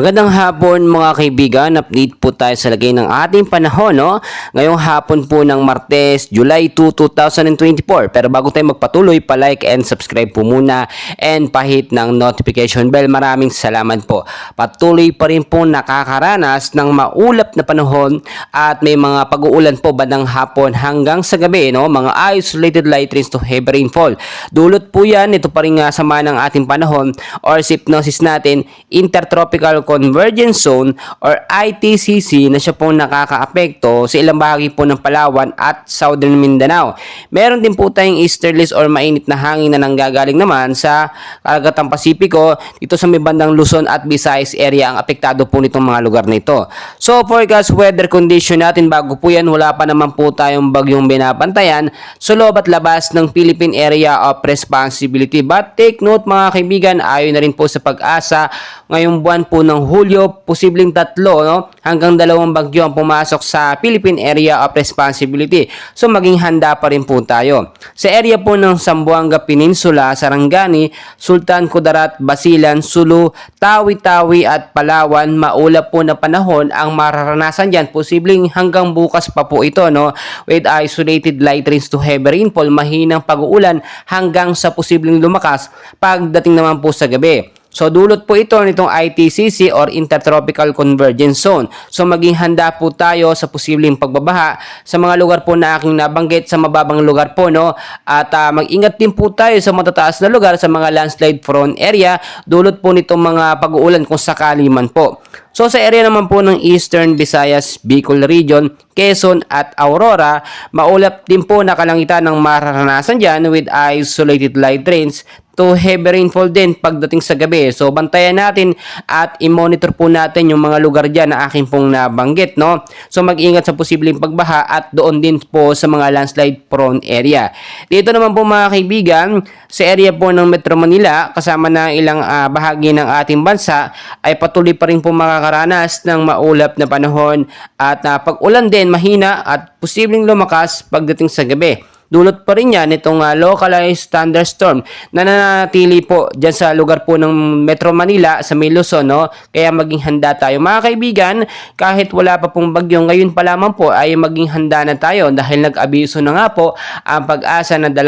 Magandang hapon mga kaibigan, update po tayo sa lagay ng ating panahon, no? Ngayong hapon po ng Martes, July 2, 2024. Pero bago tayo magpatuloy, pa-like and subscribe po muna and pahit ng notification bell. Maraming salamat po. Patuloy pa rin po nakakaranas ng maulap na panahon at may mga pag-uulan po bandang hapon hanggang sa gabi, no? Mga isolated light rains to heavy rainfall. Dulot po yan, ito pa rin sama ng ating panahon or hypnosis natin, Intertropical Convergence Zone or ITCC na siya pong nakakaapekto sa ilang bahagi po ng Palawan at Southern Mindanao. Meron din po tayong easterlies or mainit na hangin na nanggagaling naman sa Karagatang Pasipiko dito sa may bandang Luzon at Visayas area ang apektado po nitong mga lugar na ito. So forecast weather condition natin bago po yan, wala pa naman po tayong bagyong binabantayan sa loob at labas ng Philippine Area of Responsibility. But take note mga kaibigan, ayon na rin po sa Pag-asa, ngayong buwan po ng Hulyo, posibleng 3 hanggang 2 bagyo ang pumasok sa Philippine Area of Responsibility. So maging handa pa rin po tayo. Sa area po ng Zamboanga Peninsula, Sarangani, Sultan Kudarat, Basilan, Sulu, Tawi-Tawi at Palawan, maulap po na panahon ang mararanasan dyan. Posibleng hanggang bukas pa po ito, no? With isolated light rains to heavy rainfall, mahinang pag-uulan hanggang sa posibleng lumakas pagdating naman po sa gabi. So dulot po ito nitong ITCC or Intertropical Convergence Zone. So maging handa po tayo sa posibleng pagbabaha sa mga lugar po na aking nabanggit sa mababang lugar po, no? At mag-ingat din po tayo sa matataas na lugar sa mga landslide prone area dulot po nitong mga pag-uulan kung sakali man po. So sa area naman po ng Eastern Visayas, Bicol Region, Quezon at Aurora, maulap din po na kalangitan ng mararanasan dyan with isolated light rains to heavy rainfall din pagdating sa gabi. So bantayan natin at i-monitor po natin yung mga lugar dyan na aking pong nabanggit, no? So mag-ingat sa posibleng pagbaha at doon din po sa mga landslide prone area. Dito naman po mga kaibigan, sa area po ng Metro Manila, kasama na ilang bahagi ng ating bansa, ay patuloy pa rin po makakaranas ng maulap na panahon at pag-ulan din mahina at posibleng lumakas pagdating sa gabi. Dulot pa rin yan itong localized thunderstorm na nanatili po dyan sa lugar po ng Metro Manila sa may Luzon, no? Kaya maging handa tayo mga kaibigan, kahit wala pa pong bagyo ngayon pa lamang po ay maging handa na tayo dahil nag-abiso na nga po ang Pag-asa na 2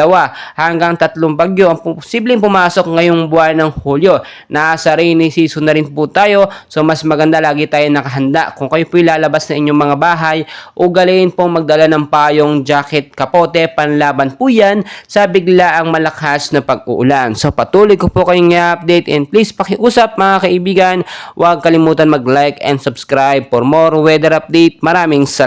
hanggang 3 bagyo ang posibleng pumasok ngayong buwan ng Hulyo. Nasa rainy season na rin po tayo, so mas maganda lagi tayo nakahanda. Kung kayo po ilalabas na inyong mga bahay, ugaliin pong magdala ng payong, jacket, kapote, laban po yan sa biglaang malakas na pag-uulan. So patuloy ko po kayong i-update and please pakiusap mga kaibigan, huwag kalimutan mag-like and subscribe for more weather update. Maraming salamat.